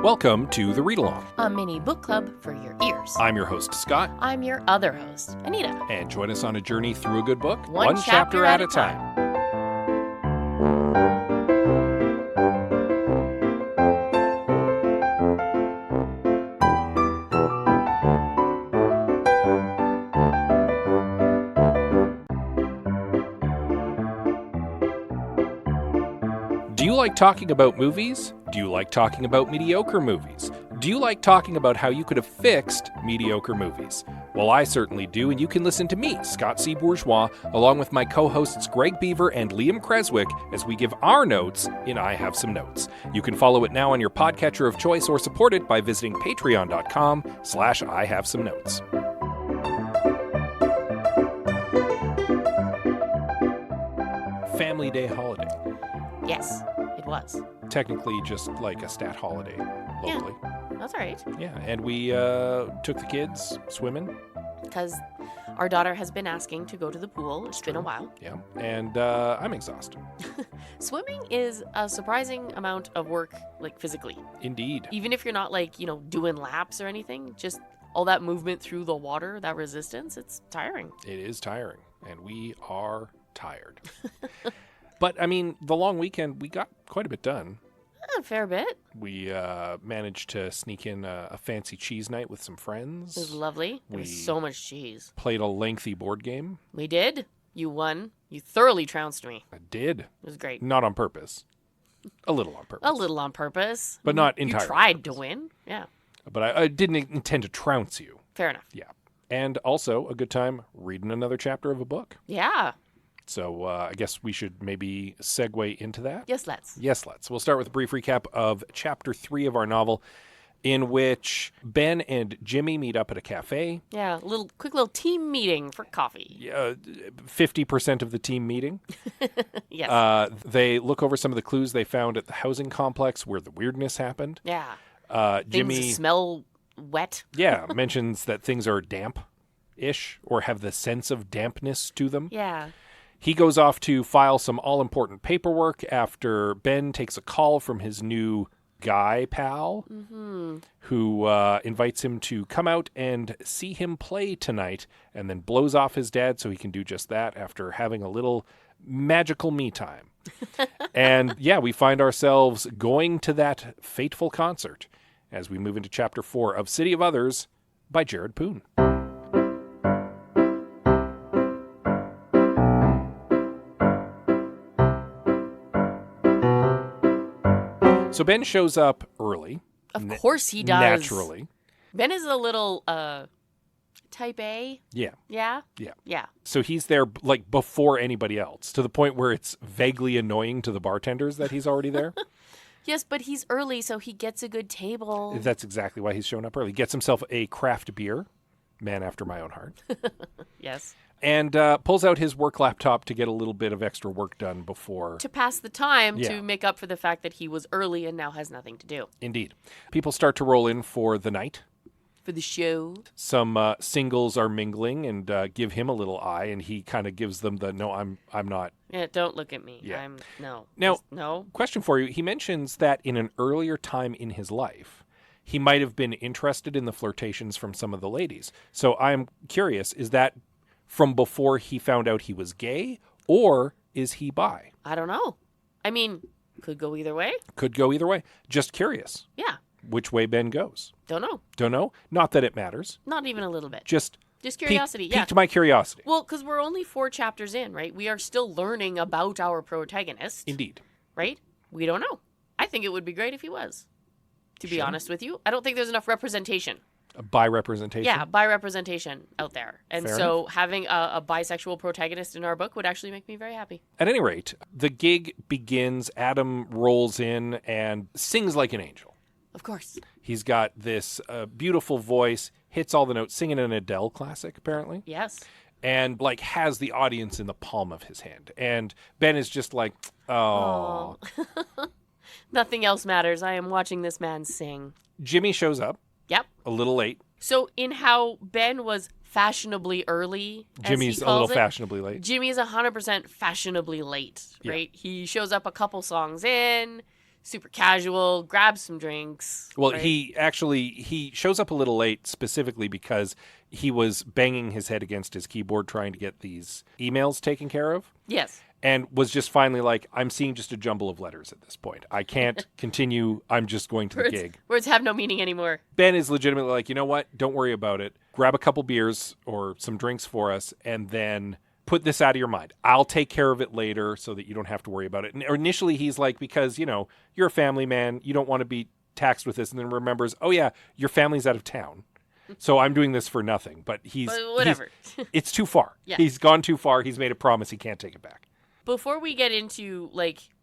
Welcome to the Read Along, a mini book club for your ears. I'm your host, Scott. I'm your other host, Anita. And join us on a journey through a good book, One chapter at a time. Do you like talking about movies? Do you like talking about mediocre movies? Do you like talking about how you could have fixed mediocre movies? Well, I certainly do, and you can listen to me, Scott C. Bourgeois, along with my co-hosts Greg Beaver and Liam Creswick, as we give our notes in I Have Some Notes. You can follow it now on your podcatcher of choice or support it by visiting patreon.com/I Have Some Notes. Family Day holiday. Yes, it was. Technically just like a stat holiday locally. That's all right. Yeah, and we took the kids swimming. Because our daughter has been asking to go to the pool. It's been a while. Yeah, and I'm exhausted. Swimming is a surprising amount of work, like physically. Indeed. Even if you're not doing laps or anything, just all that movement through the water, that resistance, it's tiring. It is tiring, and we are tired. But, I mean, the long weekend, we got quite a bit done. A fair bit. We managed to sneak in a fancy cheese night with some friends. It was lovely. There was so much cheese. Played a lengthy board game. We did. You won. You thoroughly trounced me. I did. It was great. Not on purpose. A little on purpose. A little on purpose. But not entirely. You tried to win. Yeah. But I didn't intend to trounce you. Fair enough. Yeah. And also a good time reading another chapter of a book. Yeah. So I guess we should maybe segue into that. Yes, let's. Yes, let's. We'll start with a brief recap of Chapter 3 of our novel, in which Ben and Jimmy meet up at a cafe. Yeah, quick little team meeting for coffee. 50% of the team meeting. Yes. They look over some of the clues they found at the housing complex where the weirdness happened. Yeah. Jimmy Things smell wet. Yeah, mentions that things are damp-ish or have the sense of dampness to them. Yeah. He goes off to file some all-important paperwork after Ben takes a call from his new guy pal, who invites him to come out and see him play tonight, and then blows off his dad so he can do just that after having a little magical me time. And yeah, we find ourselves going to that fateful concert as we move into Chapter 4 of City of Others by Jared Poon. So Ben shows up early. Of course he does. Naturally. Ben is a little type A. Yeah. Yeah? Yeah. Yeah. So he's there like before anybody else, to the point where it's vaguely annoying to the bartenders that he's already there. Yes, but he's early, so he gets a good table. That's exactly why he's showing up early. Gets himself a craft beer, man after my own heart. Yes. And pulls out his work laptop to get a little bit of extra work done before... To pass the time, Yeah. to make up for the fact that he was early and now has nothing to do. Indeed. People start to roll in for the night. For the show. Some singles are mingling and give him a little eye, and he kind of gives them the, no, I'm not. Yeah, don't look at me. Yeah. No. Now, No. Question for you. He mentions that in an earlier time in his life, he might have been interested in the flirtations from some of the ladies. So I'm curious, is that from before he found out he was gay, or is he bi? I don't know. I mean, could go either way. Could go either way. Just curious Yeah. which way Ben goes. Don't know. Don't know. Not that it matters. Not even a little bit. Just curiosity. Yeah. Piqued my curiosity. Well, because we're only 4 chapters in, right? We are still learning about our protagonist. Indeed. Right? We don't know. I think it would be great if he was. To be Sure. honest with you, I don't think there's enough representation. Bi representation. Yeah, bi representation out there. And Fair so having a bisexual protagonist in our book would actually make me very happy. At any rate, the gig begins. Adam rolls in and sings like an angel. Of course. He's got this beautiful voice, hits all the notes, singing an Adele classic, apparently. Yes. And, like, has the audience in the palm of his hand. And Ben is just like, oh. Nothing else matters. I am watching this man sing. Jimmy shows up. Yep. A little late. So in how Ben was fashionably early, Jimmy's a little fashionably late. Jimmy is 100% fashionably late, right? Yeah. He shows up a couple songs in, super casual, grabs some drinks. Well, right? he shows up a little late specifically because he was banging his head against his keyboard trying to get these emails taken care of. Yes. And was just finally like, I'm seeing just a jumble of letters at this point. I can't continue. I'm just going to the gig. Words have no meaning anymore. Ben is legitimately like, you know what? Don't worry about it. Grab a couple beers or some drinks for us and then put this out of your mind. I'll take care of it later so that you don't have to worry about it. And initially he's like, because, you're a family man. You don't want to be taxed with this. And then remembers, oh yeah, your family's out of town. So I'm doing this for nothing. But whatever. It's too far. Yeah. He's gone too far. He's made a promise. He can't take it back. Before we get into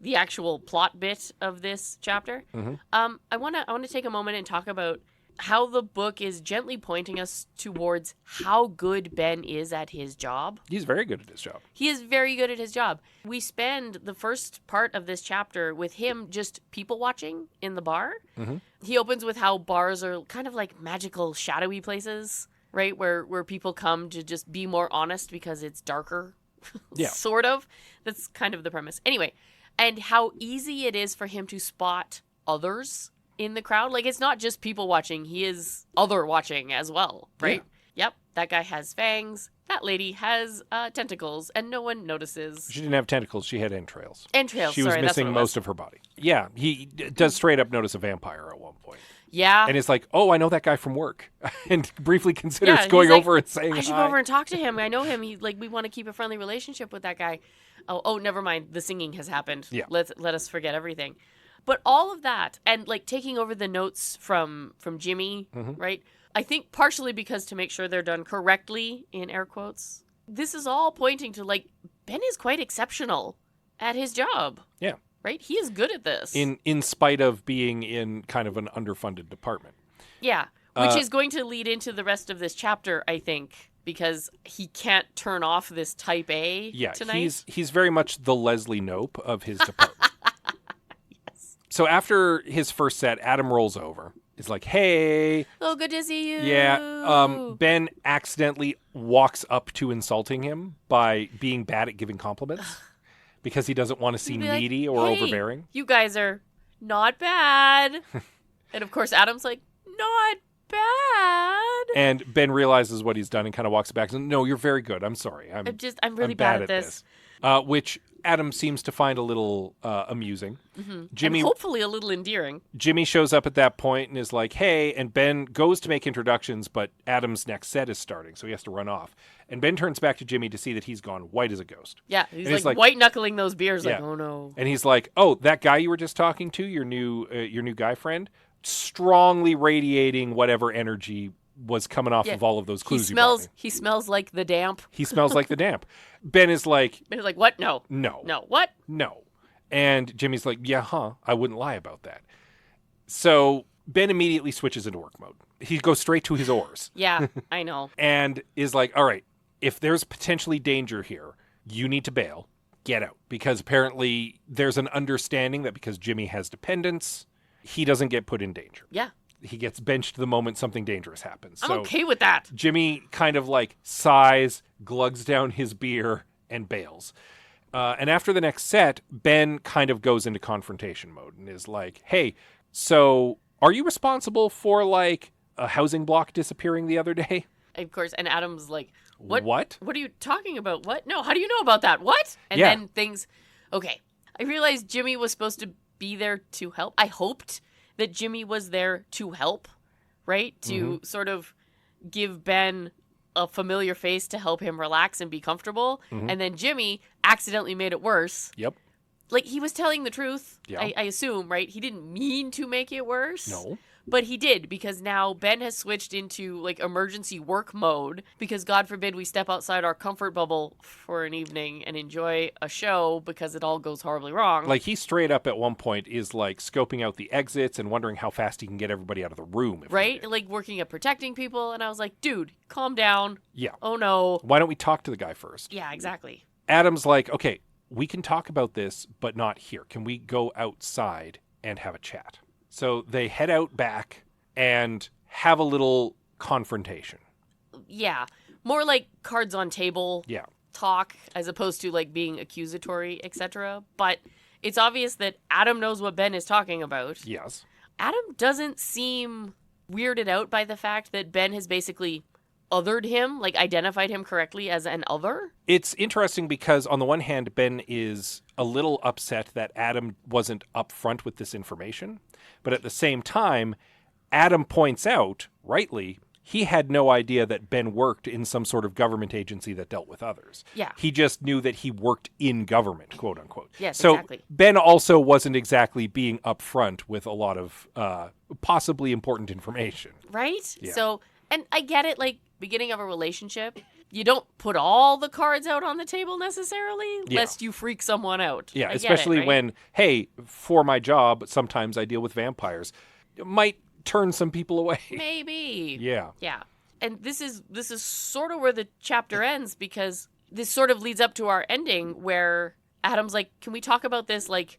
the actual plot bit of this chapter, I want to take a moment and talk about how the book is gently pointing us towards how good Ben is at his job. He's very good at his job. He is very good at his job. We spend the first part of this chapter with him just people watching in the bar. Mm-hmm. He opens with how bars are kind of like magical, shadowy places, right? Where people come to just be more honest because it's darker. Yeah. Sort of. That's kind of the premise. Anyway, and how easy it is for him to spot others in the crowd. Like, it's not just people watching. He is other watching as well, right? Yeah. Yep. That guy has fangs. That lady has tentacles, and no one notices. She didn't have tentacles. She had entrails. Entrails, She was sorry, that's missing what it was. most of her body. Yeah, he does straight up notice a vampire at one point. Yeah. And it's like, oh, I know that guy from work. And briefly considers Yeah, going he's like, over and saying I should hi. go over and talk to him. I know him. We want to keep a friendly relationship with that guy. Oh, never mind. The singing has happened. Yeah. Let us forget everything. But all of that and taking over the notes from Jimmy, right? I think partially because to make sure they're done correctly in air quotes. This is all pointing to Ben is quite exceptional at his job. Yeah. Right? He is good at this. In spite of being in kind of an underfunded department. Yeah. Which is going to lead into the rest of this chapter, I think, because he can't turn off this type A tonight. He's very much the Leslie Knope of his department. Yes. So after his first set, Adam rolls over. Is like, hey. Oh, good to see you. Yeah. Ben accidentally walks up to insulting him by being bad at giving compliments because he doesn't want to seem needy or overbearing. You guys are not bad. And of course, Adam's like, not bad. And Ben realizes what he's done and kind of walks back and says, no, you're very good. I'm sorry. I'm really bad at this. Which Adam seems to find a little amusing. Mm-hmm. Jimmy, and hopefully a little endearing. Jimmy shows up at that point and is like, hey, and Ben goes to make introductions, but Adam's next set is starting, so he has to run off. And Ben turns back to Jimmy to see that he's gone white as a ghost. Yeah, he's like white-knuckling those beers, like, oh no. And he's like, oh, that guy you were just talking to, your new guy friend, strongly radiating whatever energy was coming off of all of those clues He smells like the damp. He smells like the damp. Ben is like, what? No. What? No. And Jimmy's like, yeah, I wouldn't lie about that. So Ben immediately switches into work mode. He goes straight to his oars. Yeah, I know. And is like, all right, if there's potentially danger here, you need to bail. Get out. Because apparently there's an understanding that because Jimmy has dependents, he doesn't get put in danger. Yeah. He gets benched the moment something dangerous happens. I'm okay with that. Jimmy kind of sighs, glugs down his beer, and bails. And after the next set, Ben kind of goes into confrontation mode and is like, hey, so are you responsible for a housing block disappearing the other day? Of course. And Adam's like, what? What? What are you talking about? What? No, how do you know about that? What? And then okay. I realized Jimmy was supposed to be there to help. I hoped that Jimmy was there to help, right? To sort of give Ben a familiar face to help him relax and be comfortable. Mm-hmm. And then Jimmy accidentally made it worse. Yep. He was telling the truth, I assume, right? He didn't mean to make it worse. No. But he did, because now Ben has switched into emergency work mode, because God forbid we step outside our comfort bubble for an evening and enjoy a show because it all goes horribly wrong. He straight up at one point is scoping out the exits and wondering how fast he can get everybody out of the room. Right? Working at protecting people. And I was like, dude, calm down. Yeah. Oh no. Why don't we talk to the guy first? Yeah, exactly. Adam's like, okay, we can talk about this, but not here. Can we go outside and have a chat? So they head out back and have a little confrontation. Yeah. More cards on table talk as opposed to being accusatory, etc. But it's obvious that Adam knows what Ben is talking about. Yes. Adam doesn't seem weirded out by the fact that Ben has basically othered him, like identified him correctly as an other. It's interesting because on the one hand, Ben is a little upset that Adam wasn't upfront with this information. But at the same time, Adam points out, rightly, he had no idea that Ben worked in some sort of government agency that dealt with others. Yeah. He just knew that he worked in government, quote unquote. Yes, so exactly. Ben also wasn't exactly being upfront with a lot of possibly important information. Right? Yeah. So, and I get it, like, beginning of a relationship, you don't put all the cards out on the table necessarily, lest you freak someone out. Yeah, I get especially it, right? when, hey, for my job, sometimes I deal with vampires. It might turn some people away. Maybe. Yeah. Yeah. And this is sort of where the chapter ends, because this sort of leads up to our ending where Adam's like, can we talk about this, like,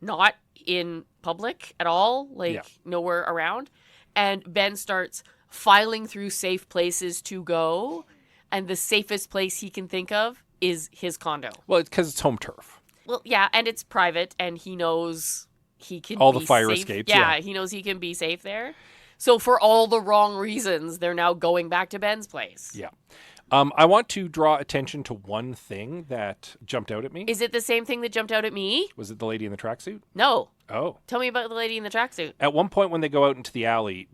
not in public at all? Like, nowhere around? And Ben starts filing through safe places to go, and the safest place he can think of is his condo. Well, it's because it's home turf. Well, yeah, and it's private, and he knows he can all be the fire safe. escapes. Yeah, he knows he can be safe there. So for all the wrong reasons, they're now going back to Ben's place. Yeah. I want to draw attention to one thing that jumped out at me. Is it the same thing that jumped out at me? Was it the lady in the tracksuit? No. Oh. Tell me about the lady in the tracksuit. At one point when they go out into the alley,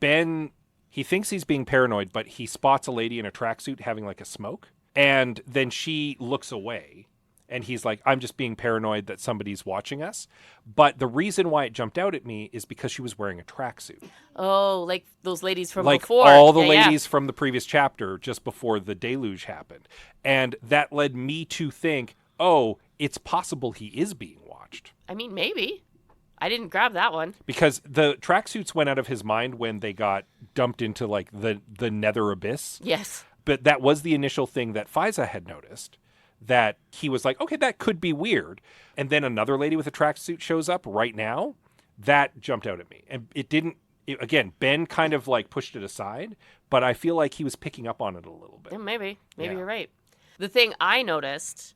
Ben, he thinks he's being paranoid, but he spots a lady in a tracksuit having like a smoke. And then she looks away. And he's like, I'm just being paranoid that somebody's watching us. But the reason why it jumped out at me is because she was wearing a tracksuit. Oh, like those ladies from like before. Like all the ladies from the previous chapter, just before the deluge happened. And that led me to think, oh, it's possible he is being watched. I mean, maybe. I didn't grab that one. Because the tracksuits went out of his mind when they got dumped into like the nether abyss. Yes. But that was the initial thing that Faiza had noticed. That he was like, okay, that could be weird. And then another lady with a tracksuit shows up right now. That jumped out at me. And again, Ben kind of like pushed it aside, but I feel like he was picking up on it a little bit. Yeah, maybe you're right. The thing I noticed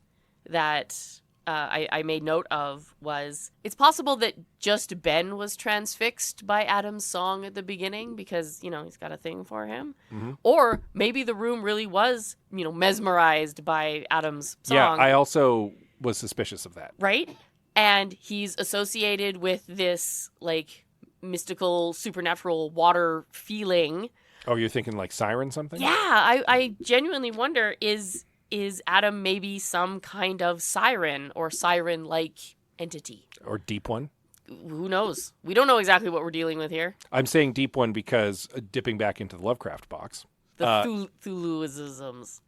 that I made note of was it's possible that just Ben was transfixed by Adam's song at the beginning because, he's got a thing for him. Mm-hmm. Or maybe the room really was, mesmerized by Adam's song. Yeah, I also was suspicious of that. Right? And he's associated with this, like, mystical, supernatural water feeling. Oh, you're thinking like siren something? Yeah, I genuinely wonder, is Adam maybe some kind of siren or siren-like entity? Or deep one? Who knows? We don't know exactly what we're dealing with here. I'm saying deep one because dipping back into the Lovecraft box. The Thuluisms.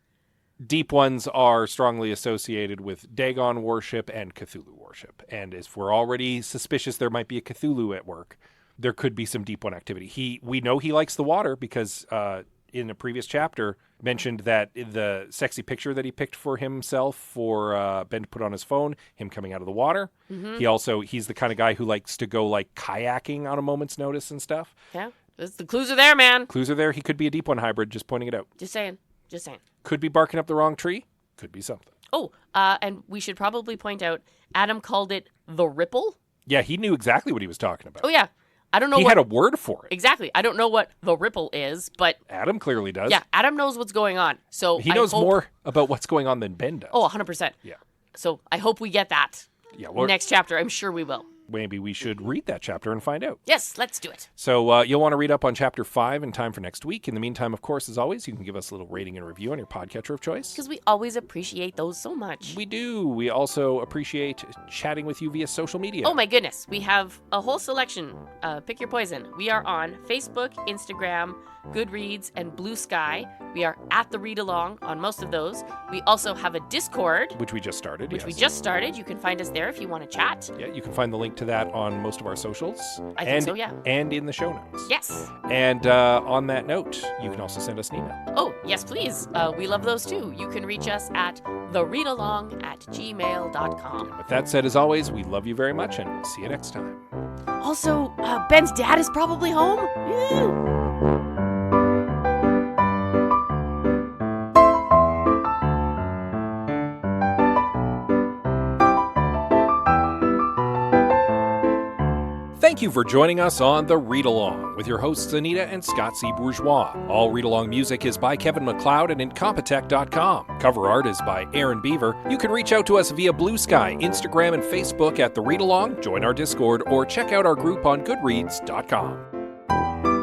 Deep ones are strongly associated with Dagon worship and Cthulhu worship. And if we're already suspicious there might be a Cthulhu at work, there could be some deep one activity. We know he likes the water because in a previous chapter mentioned that the sexy picture that he picked for himself for Ben to put on his phone, him coming out of the water. Mm-hmm. He's the kind of guy who likes to go like kayaking on a moment's notice and stuff. Yeah, the clues are there, man. Clues are there. He could be a deep one hybrid, just pointing it out. Just saying. Could be barking up the wrong tree. Could be something. Oh, and we should probably point out, Adam called it the ripple. Yeah, he knew exactly what he was talking about. Oh, yeah. I don't know. He had a word for it. Exactly. I don't know what the ripple is, but Adam clearly does. Yeah, Adam knows what's going on. So he knows more about what's going on than Ben does. Oh, 100%. Yeah. So I hope we get that. Yeah. Next chapter, I'm sure we will. Maybe we should read that chapter and find out. Yes, let's do it. So you'll want to read up on Chapter 5 in time for next week. In the meantime, of course, as always, you can give us a little rating and review on your podcatcher of choice. Because we always appreciate those so much. We do. We also appreciate chatting with you via social media. Oh my goodness. We have a whole selection. Pick your poison. We are on Facebook, Instagram, Goodreads, and Blue Sky. We are at the Read Along on most of those. We also have a Discord. Which we just started, You can find us there if you want to chat. Yeah, you can find the link to that on most of our socials. I think so, yeah. And in the show notes. Yes. And on that note, you can also send us an email. Oh, yes, please. We love those too. You can reach us at thereadalong@gmail.com. And with that said, as always, we love you very much, and we'll see you next time. Also, Ben's dad is probably home. Woo! Thank you for joining us on The Read Along with your hosts Anita and Scott C. Bourgeois. All Read Along music is by Kevin MacLeod and Incompetech.com. Cover art is by Aaron Beaver. You can reach out to us via Blue Sky, Instagram, and Facebook at The Read Along, join our Discord, or check out our group on Goodreads.com.